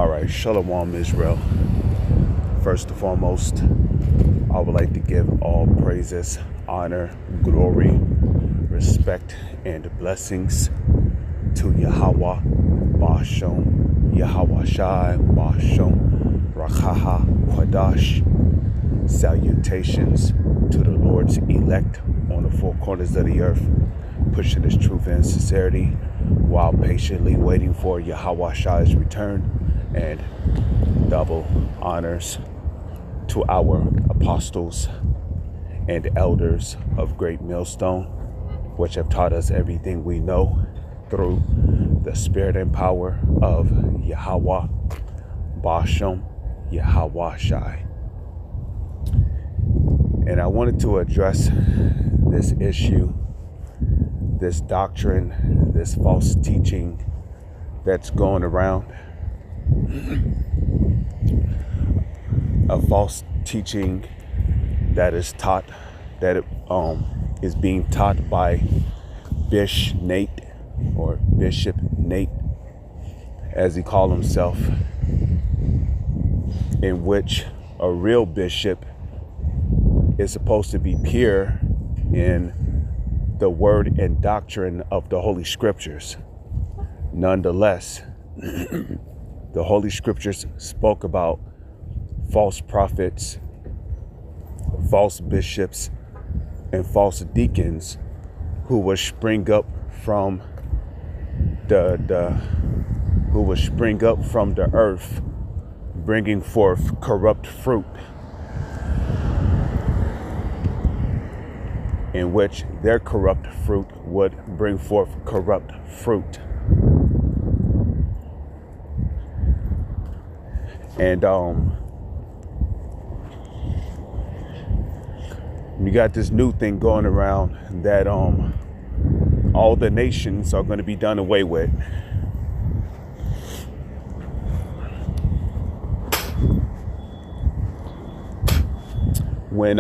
All right, Shalom Israel. First and foremost, I would like to give all praises, honor, glory, respect, and blessings to Yahweh, Bashom, Yahweh Shai, Bashom, Rakaha, Quadash. Salutations to the Lord's elect on the four corners of the earth, pushing His truth and sincerity while patiently waiting for Yahweh Shai's return. And double honors to our apostles and elders of Great Millstone, which have taught us everything we know through the spirit and power of Yahweh, Basham, Yahweh Shai. And I wanted to address this issue, this doctrine, this false teaching that's going around. A false teaching that is taught, that is being taught by Bish Nate, or Bishop Nate, as he called himself, in which a real bishop is supposed to be pure in the word and doctrine of the Holy Scriptures. Nonetheless, the Holy Scriptures spoke about false prophets, false bishops, and false deacons who would spring up from the earth, bringing forth corrupt fruit, in which their corrupt fruit would bring forth corrupt fruit. And you got this new thing going around that all the nations are going to be done away with. When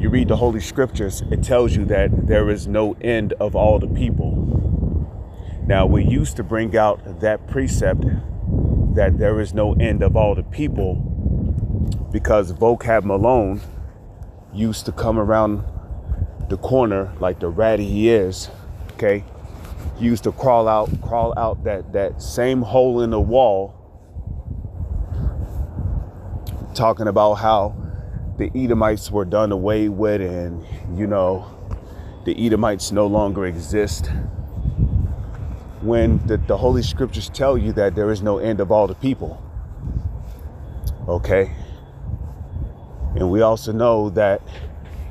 you read the Holy Scriptures, it tells you that there is no end of all the people. Now, we used to bring out that precept that there is no end of all the people because Vocab Malone used to come around the corner like the rat he is, okay? He used to crawl out that same hole in the wall, talking about how the Edomites were done away with and, the Edomites no longer exist. When the Holy Scriptures tell you that there is no end of all the people. Okay? And we also know that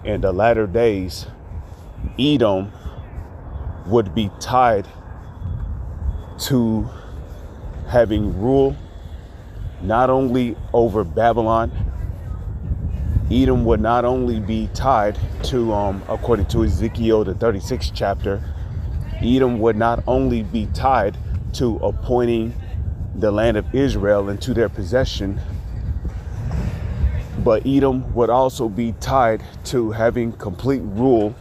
in the latter days, Edom would be tied to having rule not only over Babylon. Edom would not only be tied to, according to Ezekiel, the 36th chapter, Edom would not only be tied to appointing the land of Israel into their possession, but Edom would also be tied to having complete rule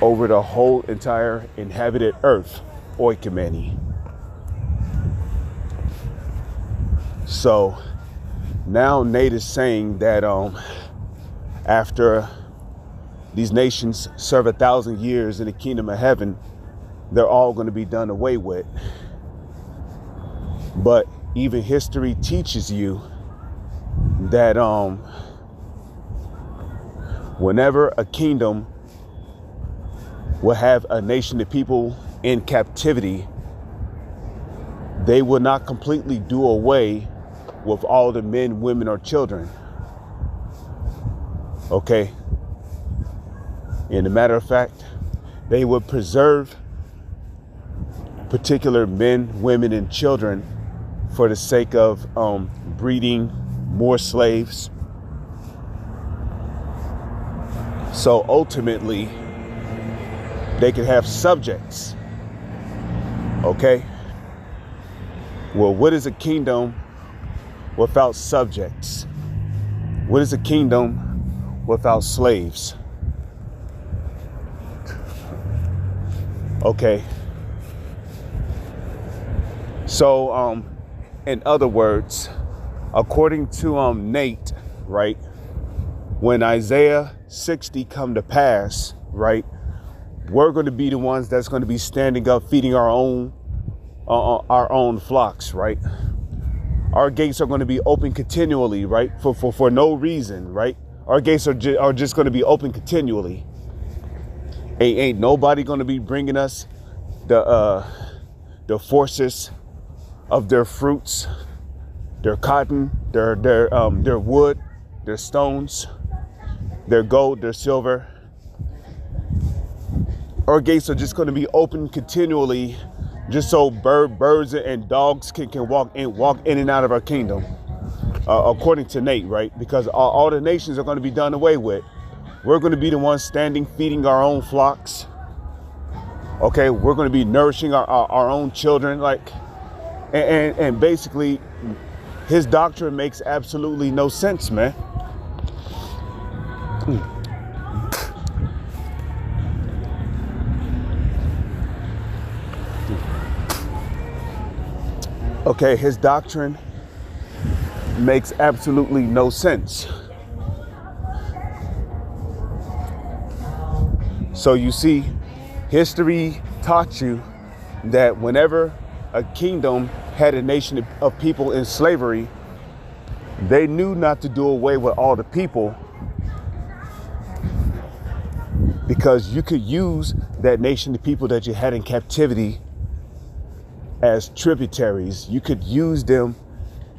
over the whole entire inhabited earth, oikumene. So now Nate is saying that after these nations serve 1,000 years in the kingdom of heaven, they're all going to be done away with. But even history teaches you that whenever a kingdom will have a nation of people in captivity, they will not completely do away with all the men, women, or children. Okay? In a matter of fact, they would preserve particular men, women, and children for the sake of breeding more slaves. So ultimately, they could have subjects. Okay? Well, what is a kingdom without subjects? What is a kingdom without slaves? Okay. So in other words, according to Nate, right, when Isaiah 60 come to pass, right, we're going to be the ones that's going to be standing up, feeding our own flocks, right? Our gates are going to be open continually, right? For no reason, right? Our gates are just going to be open continually. Ain't nobody going to be bringing us the forces of their fruits, their cotton, their wood, their stones, their gold, their silver. Our gates are just going to be open continually, just so birds and dogs can walk in and out of our kingdom, according to Nate, right? Because all the nations are going to be done away with. We're going to be the ones standing, feeding our own flocks. Okay, we're going to be nourishing our own children, like, and basically, his doctrine makes absolutely no sense, man. Okay, his doctrine makes absolutely no sense. So you see, history taught you that whenever a kingdom had a nation of people in slavery, they knew not to do away with all the people, because you could use that nation of people that you had in captivity as tributaries. You could use them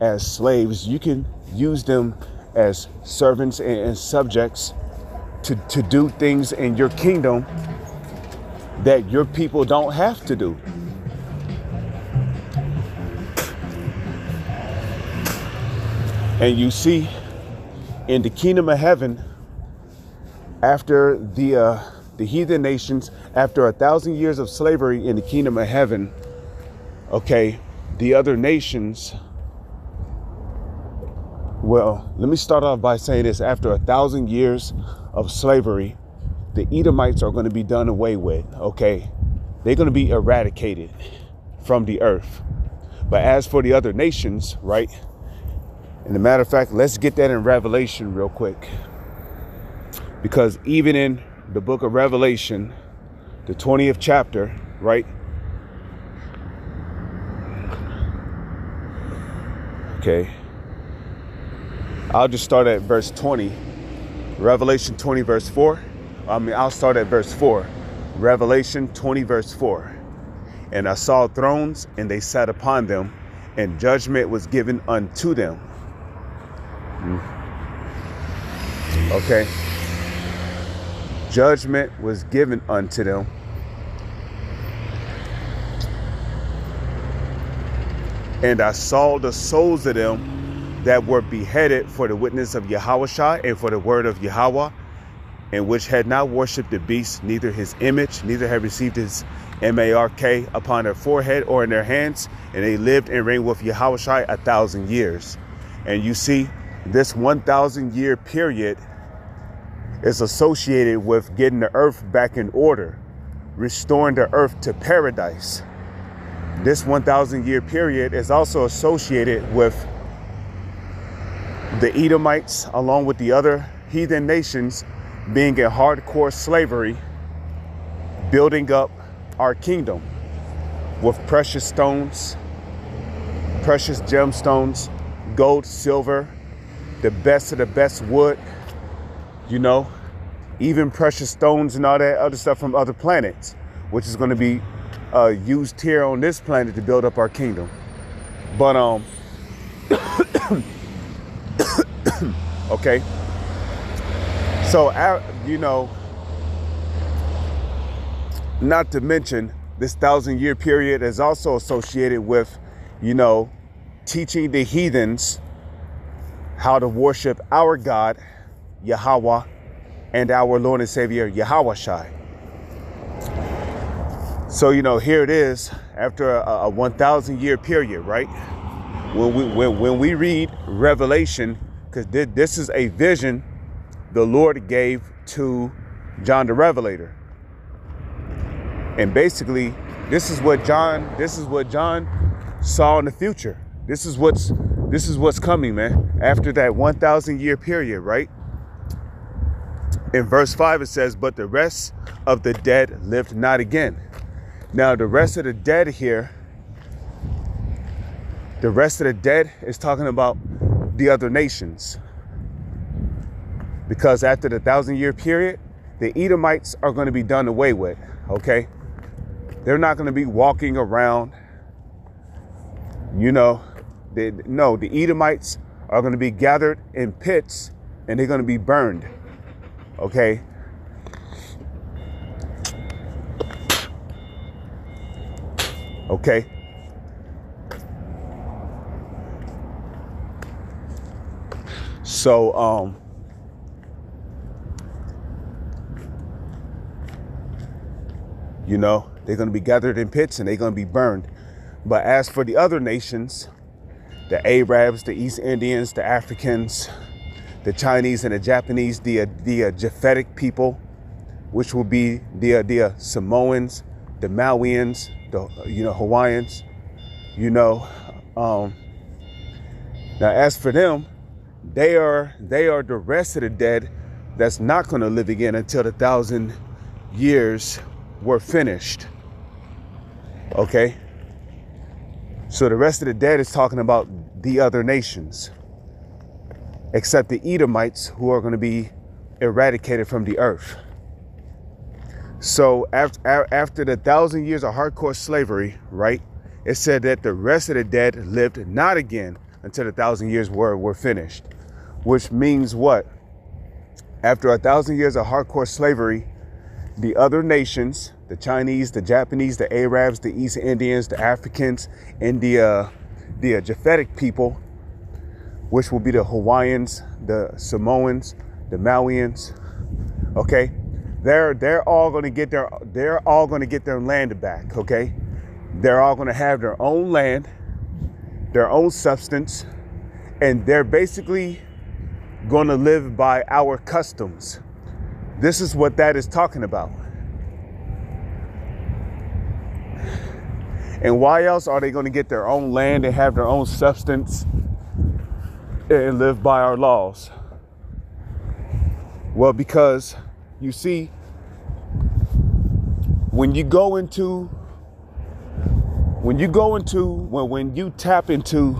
as slaves. You can use them as servants and subjects to do things in your kingdom that your people don't have to do. And you see, in the kingdom of heaven, after the heathen nations, after 1,000 years of slavery in the kingdom of heaven, okay, the other nations, well, let me start off by saying this. After 1,000 years of slavery, the Edomites are going to be done away with, okay? They're going to be eradicated from the earth. But as for the other nations, right? And a matter of fact, let's get that in Revelation real quick. Because even in the book of Revelation, the 20th chapter, right? Okay. I'll just start at verse 20. Revelation 20, verse 4. I'll start at verse 4. Revelation 20, verse 4. And I saw thrones, and they sat upon them, and judgment was given unto them. Okay. Judgment was given unto them. And I saw the souls of them that were beheaded for the witness of Yahushua and for the word of Yahweh, and which had not worshipped the beast, neither his image, neither had received his mark upon their forehead or in their hands, and they lived and reigned with Yahushua 1,000 years. And you see, this 1,000 year period is associated with getting the earth back in order, restoring the earth to paradise. This 1,000 year period is also associated with the Edomites, along with the other heathen nations, being in hardcore slavery, building up our kingdom with precious stones, precious gemstones, gold, silver, the best of the best wood, you know, even precious stones and all that other stuff from other planets, which is going to be used here on this planet to build up our kingdom. But okay, so you know, not to mention this 1,000 year period is also associated with, you know, teaching the heathens how to worship our God Yahweh and our Lord and Savior Yahushua. So, you know, here it is after a 1,000 year period, right? When we read Revelation, because this is a vision the Lord gave to John the Revelator. And basically, this is what John saw in the future. this is what's coming, man. After that 1,000 year period, right? In verse 5 it says, but the rest of the dead lived not again. Now the rest of the dead here, the rest of the dead is talking about the other nations. Because after the 1,000-year period, the Edomites are going to be done away with, okay? They're not going to be walking around, you know. The Edomites are going to be gathered in pits and they're going to be burned, okay? Okay. So, you know, they're going to be gathered in pits and they're going to be burned. But as for the other nations, the Arabs, the East Indians, the Africans, the Chinese and the Japanese, the Japhetic people, which will be the Samoans, the Malians, the Hawaiians, now as for them, they are the rest of the dead that's not going to live again until the 1,000 years were finished. Okay, so the rest of the dead is talking about the other nations, except the Edomites, who are going to be eradicated from the earth. So after the 1,000 years of hardcore slavery, right, it said that the rest of the dead lived not again until the 1,000 years were finished, which means what? After 1,000 years of hardcore slavery, the other nations, the Chinese, the Japanese, the Arabs, the East Indians, the Africans, and the Japhetic people, which will be the Hawaiians, the Samoans, the Malians, okay? They're all going to get their land back, okay? They're all going to have their own land, their own substance, and they're basically going to live by our customs. This is what that is talking about. And why else are they going to get their own land and have their own substance and live by our laws? Well, because you see, when you tap into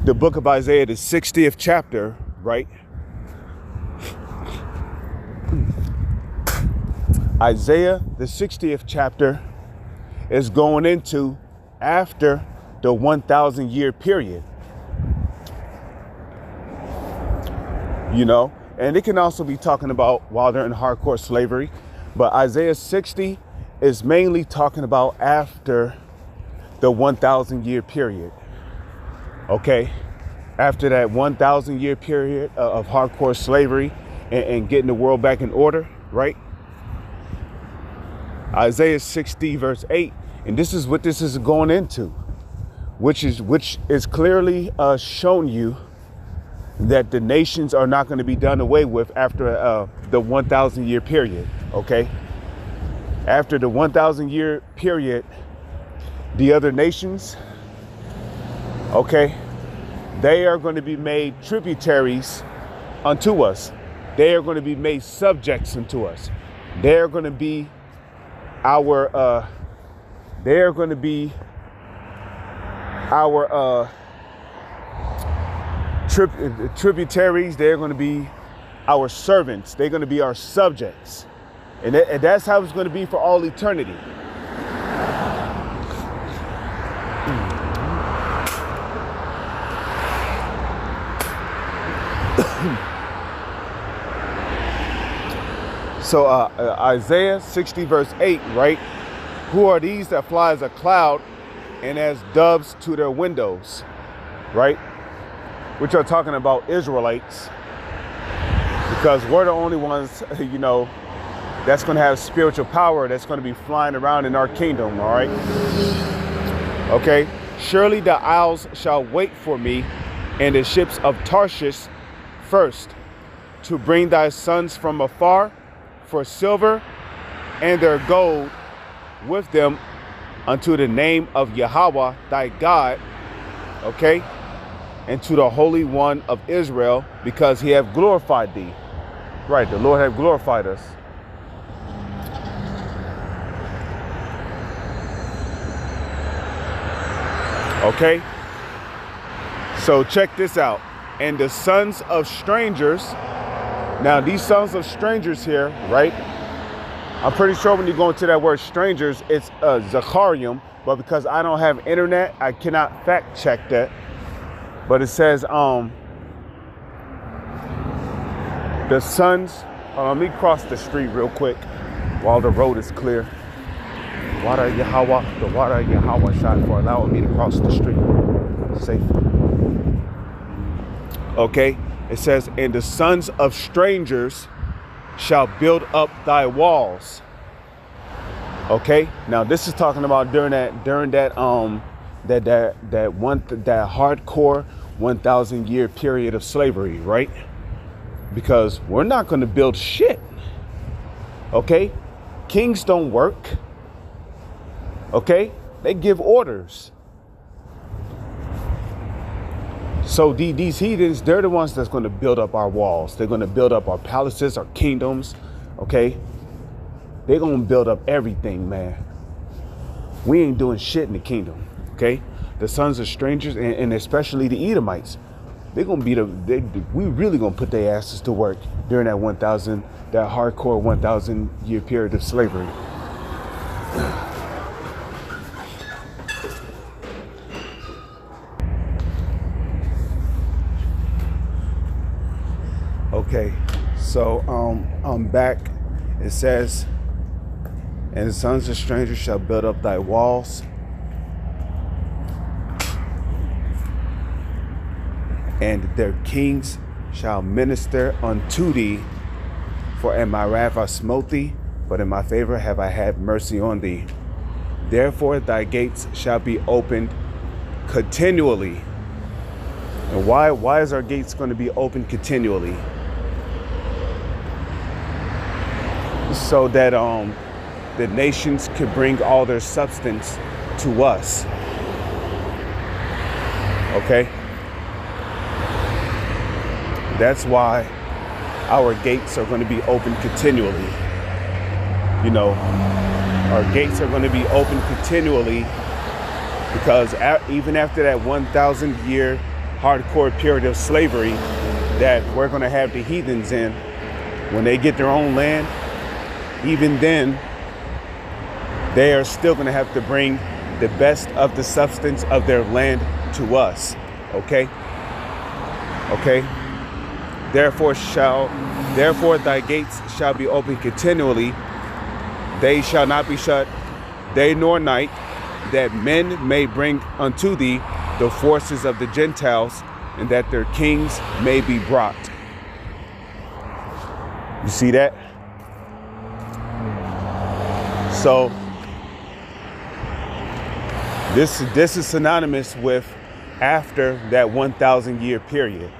the book of Isaiah, the 60th chapter, right? Isaiah, the 60th chapter, is going into after the 1,000 year period. And it can also be talking about while they're in hardcore slavery, but Isaiah 60 is mainly talking about after the 1,000 year period. Okay, after that 1,000 year period of hardcore slavery and getting the world back in order, right? Isaiah 60 verse 8, and this is what this is going into, which is clearly shown you that the nations are not going to be done away with after the 1,000 year period. Okay, after the 1,000 year period, the other nations, okay, they are going to be made tributaries unto us. They are going to be made subjects unto us. They are going to be our tributaries. They're going to be our servants. They're going to be our subjects. And that's how it's going to be for all eternity. So Isaiah 60 verse 8, right? Who are these that fly as a cloud and as doves to their windows, right? Which are talking about Israelites, because we're the only ones, that's going to have spiritual power, that's going to be flying around in our kingdom, all right? Okay, surely the isles shall wait for me, and the ships of Tarshish first, to bring thy sons from afar for silver and their gold with them unto the name of Yahweh thy God. okay, and to the Holy One of Israel, because he hath glorified thee. Right, the Lord hath glorified us. Okay, so check this out. And the sons of strangers. Now these sons of strangers here, right? I'm pretty sure when you go into that word strangers, it's Zacharium, but because I don't have internet, I cannot fact check that. But it says, the sons, let me cross the street real quick while the road is clear. Wada Yahweh, the Wada Yahweh shot for allowing me to cross the street safely. Okay, it says, and the sons of strangers shall build up thy walls. Okay, now this is talking about during that hardcore 1,000 year period of slavery, right? Because we're not going to build shit. Okay, kings don't work. Okay, they give orders. So these heathens, they're the ones that's going to build up our walls. They're going to build up our palaces, our kingdoms. Okay, they're going to build up everything, man. We ain't doing shit in the kingdom. Okay, the sons of strangers, and especially the Edomites, they're going to be we really going to put their asses to work during that hardcore 1,000 year period of slavery. Okay, so I'm back. It says, and the sons of strangers shall build up thy walls, and their kings shall minister unto thee. For in my wrath I smote thee, but in my favor have I had mercy on thee. Therefore thy gates shall be opened continually. And why is our gates going to be opened continually? So that the nations could bring all their substance to us. Okay? That's why our gates are going to be open continually. You know, our gates are going to be open continually because even after that 1,000 year hardcore period of slavery that we're going to have the heathens in, when they get their own land, even then, they are still going to have to bring the best of the substance of their land to us. Okay? Okay? Therefore thy gates shall be open continually. They shall not be shut day nor night, that men may bring unto thee the forces of the Gentiles, and that their kings may be brought. You see that? So this is synonymous with after that 1,000 year period.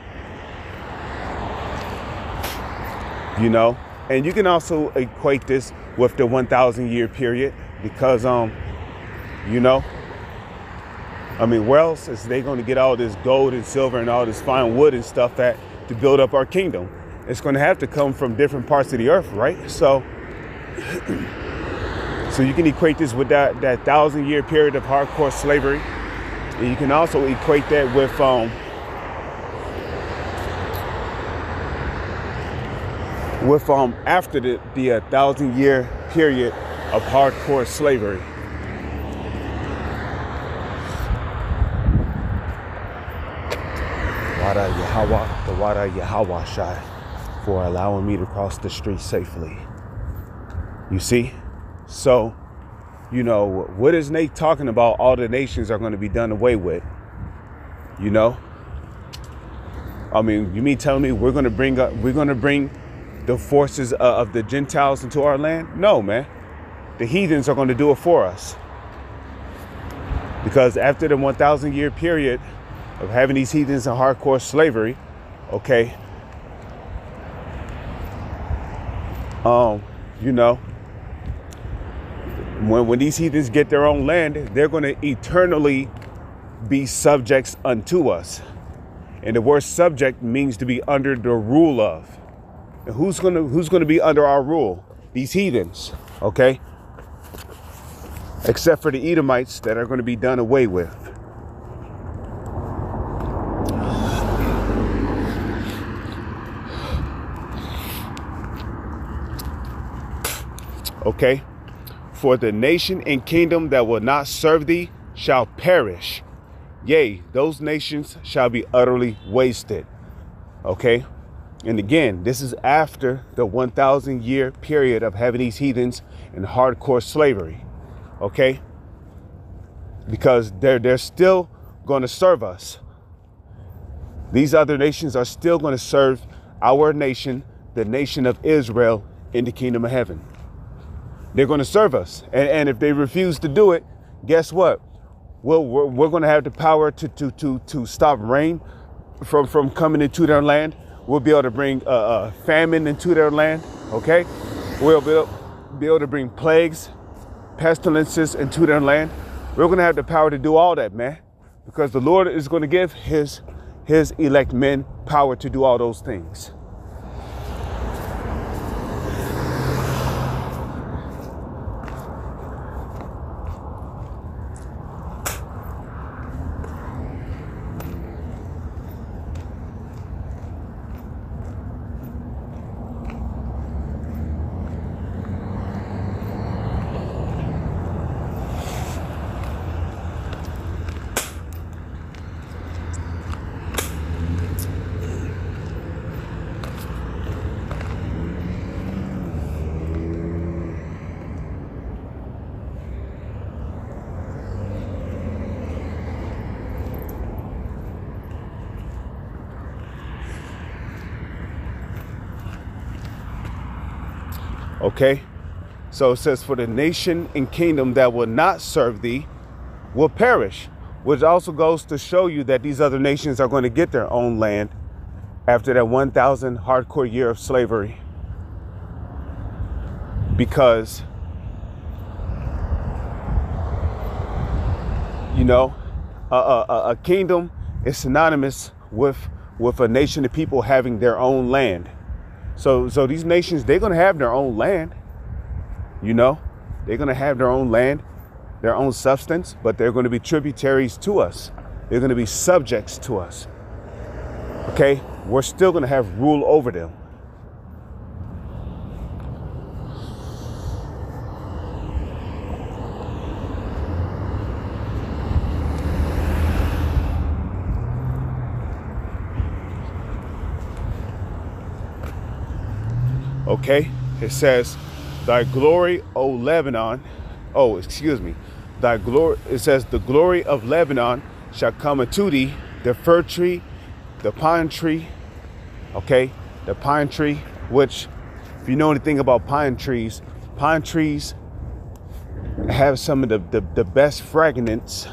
You know, and you can also equate this with the 1,000 year period because, you know, I mean, where else is they going to get all this gold and silver and all this fine wood and stuff at to build up our kingdom? It's going to have to come from different parts of the earth, right? So you can equate this with that 1,000 year period of hardcore slavery. And you can also equate that with after the 1,000 year period of hardcore slavery. Wada Yahweh, the Wada Yahweh shot for allowing me to cross the street safely. You see? So, you know, what is Nate talking about? All the nations are going to be done away with. You know? I mean, you mean telling me we're going to bring the forces of the Gentiles into our land? No, man. The heathens are going to do it for us. Because after the 1,000 year period of having these heathens in hardcore slavery, okay, you know, when these heathens get their own land, they're going to eternally be subjects unto us. And the word subject means to be under the rule of. And who's gonna be under our rule? These heathens, okay? Except for the Edomites that are going to be done away with. Okay? For the nation and kingdom that will not serve thee shall perish. Yea, those nations shall be utterly wasted. Okay? And again, this is after the 1,000 year period of having these heathens in hardcore slavery. Okay? Because they're still going to serve us. These other nations are still going to serve our nation, the nation of Israel, in the kingdom of heaven. They're going to serve us. And if they refuse to do it, guess what? We're going to have the power to stop rain from coming into their land. We'll be able to bring famine into their land. Okay? We'll be able to bring plagues, pestilences into their land. We're going to have the power to do all that, man, because the Lord is going to give his elect men power to do all those things. Okay, so it says, for the nation and kingdom that will not serve thee will perish, which also goes to show you that these other nations are going to get their own land after that 1,000 hardcore year of slavery. Because, you know, a kingdom is synonymous with a nation of people having their own land. So these nations, they're going to have their own land, you know, they're going to have their own land, their own substance, but they're going to be tributaries to us. They're going to be subjects to us. Okay. We're still going to have rule over them. Okay, it says, thy glory, O Lebanon. Oh, excuse me. Thy glory, it says, the glory of Lebanon shall come unto thee, the fir tree, the pine tree. Okay, the pine tree, which, if you know anything about pine trees have some of the best fragrance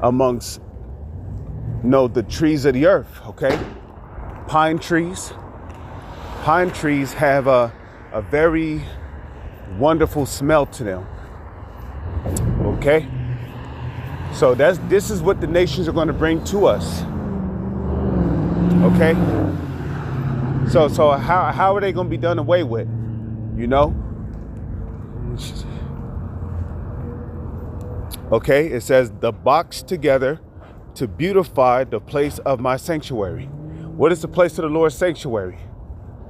amongst, you know, the trees of the earth. Okay, pine trees have a very wonderful smell to them. Okay? So this is what the nations are going to bring to us. Okay? So how are they going to be done away with? You know? Okay, it says, the box together to beautify the place of my sanctuary. What is the place of the Lord's sanctuary?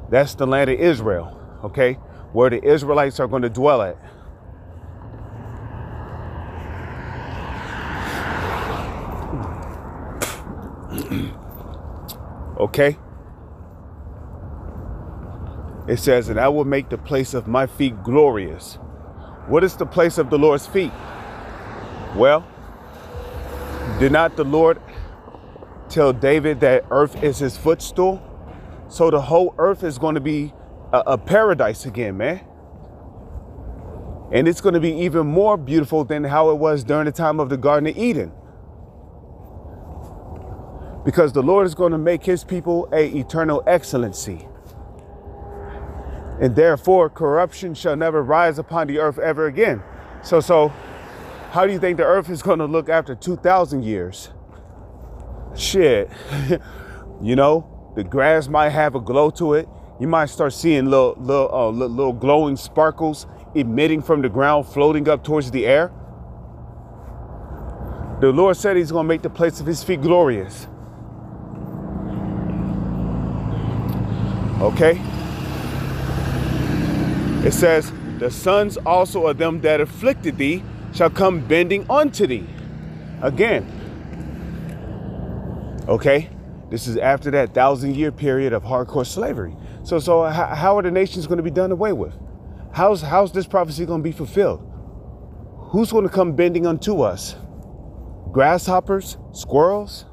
That's the land of Israel, okay? Where the Israelites are going to dwell at. Okay? It says, and I will make the place of my feet glorious. What is the place of the Lord's feet? Well, did not the Lord tell David that earth is his footstool? So the whole earth is going to be a paradise again, man. And it's going to be even more beautiful than how it was during the time of the Garden of Eden. Because the Lord is going to make his people an eternal excellency. And therefore, corruption shall never rise upon the earth ever again. So How do you think the earth is going to look after 2,000 years? Shit. You know, the grass might have a glow to it. You might start seeing little glowing sparkles emitting from the ground, floating up towards the air. The Lord said he's going to make the place of his feet glorious. Okay? It says, the sons also of them that afflicted thee shall come bending unto thee. Again. Okay? This is after that 1,000-year period of hardcore slavery. So how are the nations going to be done away with? How's this prophecy going to be fulfilled? Who's going to come bending unto us? Grasshoppers? Squirrels?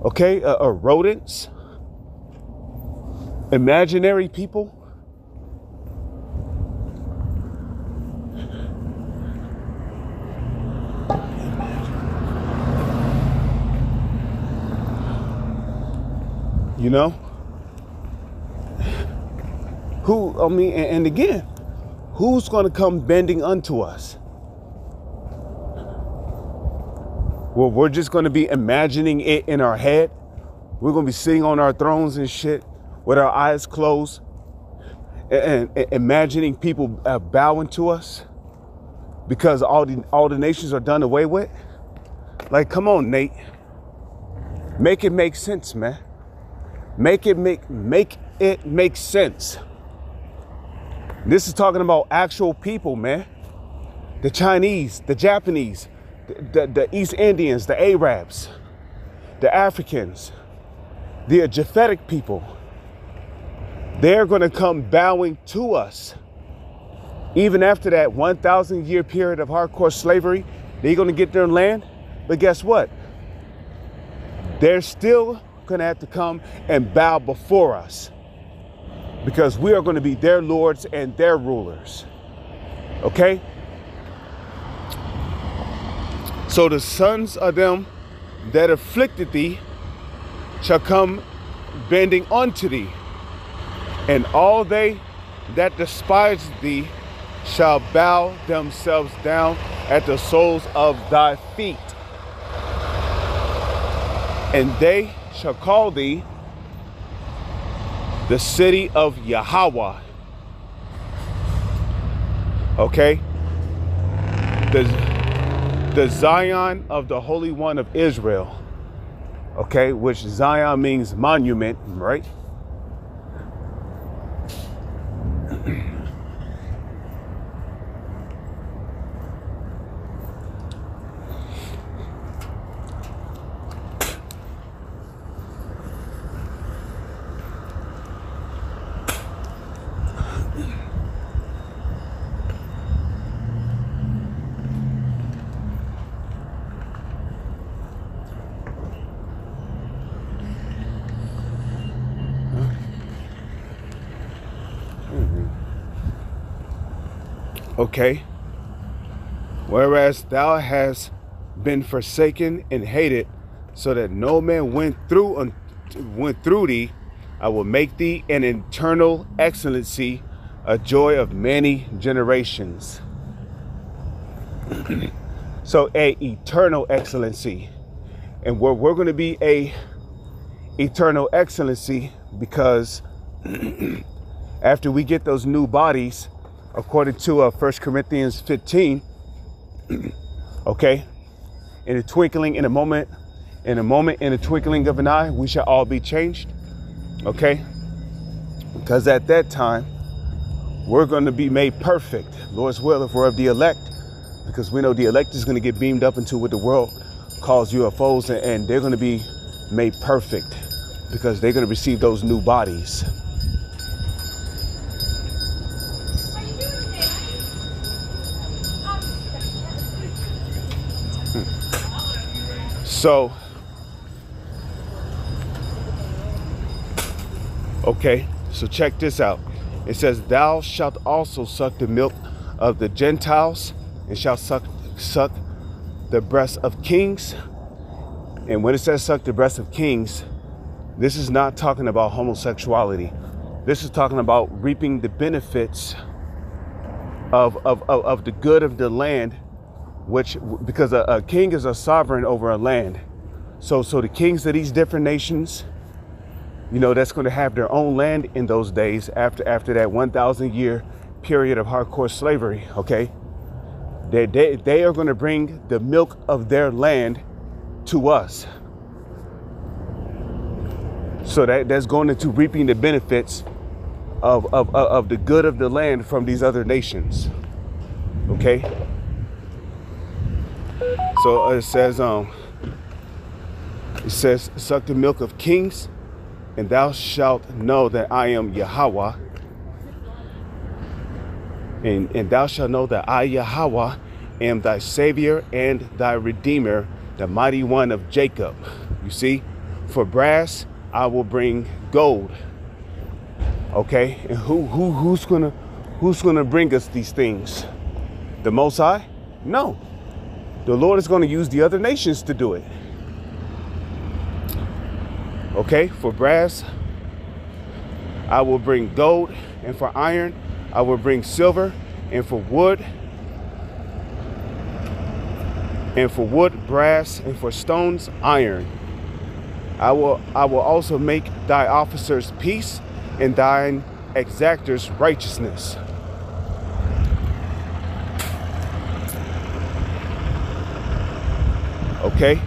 Okay? Rodents? Imaginary people? You know? And again, who's going to come bending unto us? Well, we're just going to be imagining it in our head. We're going to be sitting on our thrones and shit with our eyes closed and imagining people bowing to us because all the nations are done away with. Like, come on, Nate. Make it make sense, man. Make it make sense. This is talking about actual people, man. The Chinese, the Japanese, the East Indians, the Arabs, the Africans, the Japhetic people. They're going to come bowing to us. Even after that 1,000-year period of hardcore slavery, they're going to get their land. But guess what? They're still going to have to come and bow before us because we are going to be their lords and their rulers. Okay? So the sons of them that afflicted thee shall come bending unto thee, and all they that despise thee shall bow themselves down at the soles of thy feet. And they shall call thee the city of Yahweh. Okay? The Zion of the Holy One of Israel. Okay? Which Zion means monument, right? Okay, whereas thou hast been forsaken and hated, so that no man went through thee, I will make thee an eternal excellency, a joy of many generations. So a eternal excellency, and we're going to be a eternal excellency because after we get those new bodies, according to 1 Corinthians 15, okay, in a twinkling of an eye, we shall all be changed, okay? Because at that time, we're going to be made perfect, Lord's will, if we're of the elect, because we know the elect is going to get beamed up into what the world calls UFOs, and they're going to be made perfect because they're going to receive those new bodies. So, okay, so check this out. It says, thou shalt also suck the milk of the Gentiles and shalt suck the breast of kings. And when it says suck the breast of kings, this is not talking about homosexuality. This is talking about reaping the benefits of the good of the land which because a king is a sovereign over a land. So the kings of these different nations, you know, that's going to have their own land in those days after that 1,000 year period of hardcore slavery. Okay, they are going to bring the milk of their land to us. So that's going into reaping the benefits of the good of the land from these other nations. Okay. So it says, suck the milk of kings, and thou shalt know that I am Yahweh. And thou shalt know that I, Yahweh, am thy Savior and thy Redeemer, the mighty one of Jacob. You see, for brass I will bring gold. Okay, and who's gonna bring us these things? The Most High? No, the Lord is going to use the other nations to do it. Okay, for brass I will bring gold, and for iron I will bring silver, and for wood, brass, and for stones, iron. I will also make thy officers peace, and thine exactors righteousness. Okay,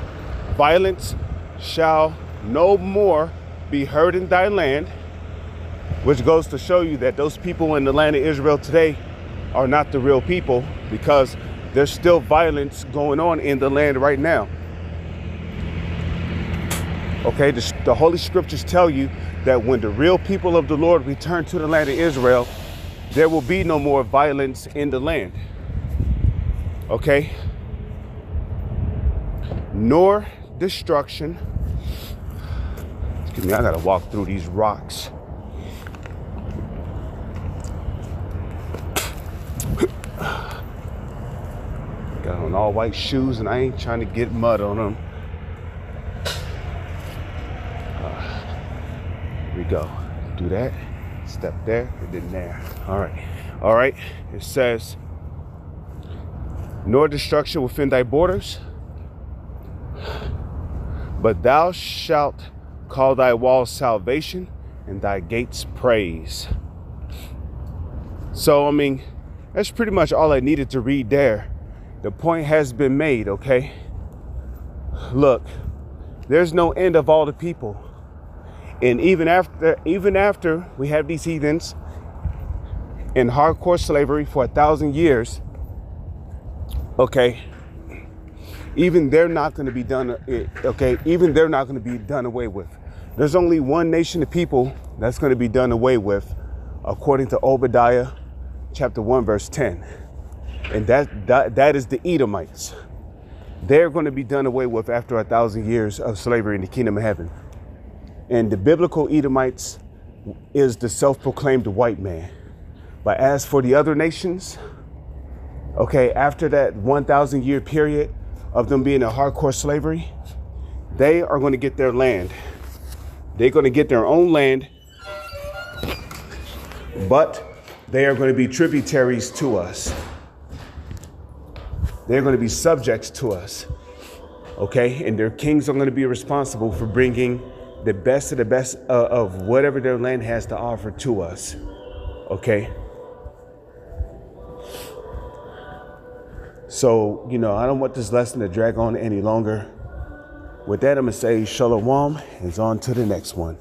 violence shall no more be heard in thy land, which goes to show you that those people in the land of Israel today are not the real people, because there's still violence going on in the land right now. Okay, the Holy Scriptures tell you that when the real people of the Lord return to the land of Israel, there will be no more violence in the land. Okay? Nor destruction. Excuse me, I gotta walk through these rocks. Got on all white shoes and I ain't trying to get mud on them. Here we go. Do that. Step there and then there. All right. It says, nor destruction within thy borders, but thou shalt call thy walls salvation and thy gates praise. So, I mean, that's pretty much all I needed to read there. The point has been made, okay? Look, there's no end of all the people. And even after we have these heathens in hardcore slavery for 1,000 years, okay, even they're not going to be done, okay, even they're not going to be done away with. There's only one nation of people that's going to be done away with, according to Obadiah chapter 1, verse 10. And that is the Edomites. They're going to be done away with after 1,000 years of slavery in the kingdom of heaven. And the biblical Edomites is the self-proclaimed white man. But as for the other nations, okay, after that 1,000 year period of them being in hardcore slavery, they are going to get their land. They're going to get their own land, but they are going to be tributaries to us. They're going to be subjects to us, okay? And their kings are going to be responsible for bringing the best of the best of whatever their land has to offer to us, okay? So, you know, I don't want this lesson to drag on any longer. With that, I'm going to say shalom and on to the next one.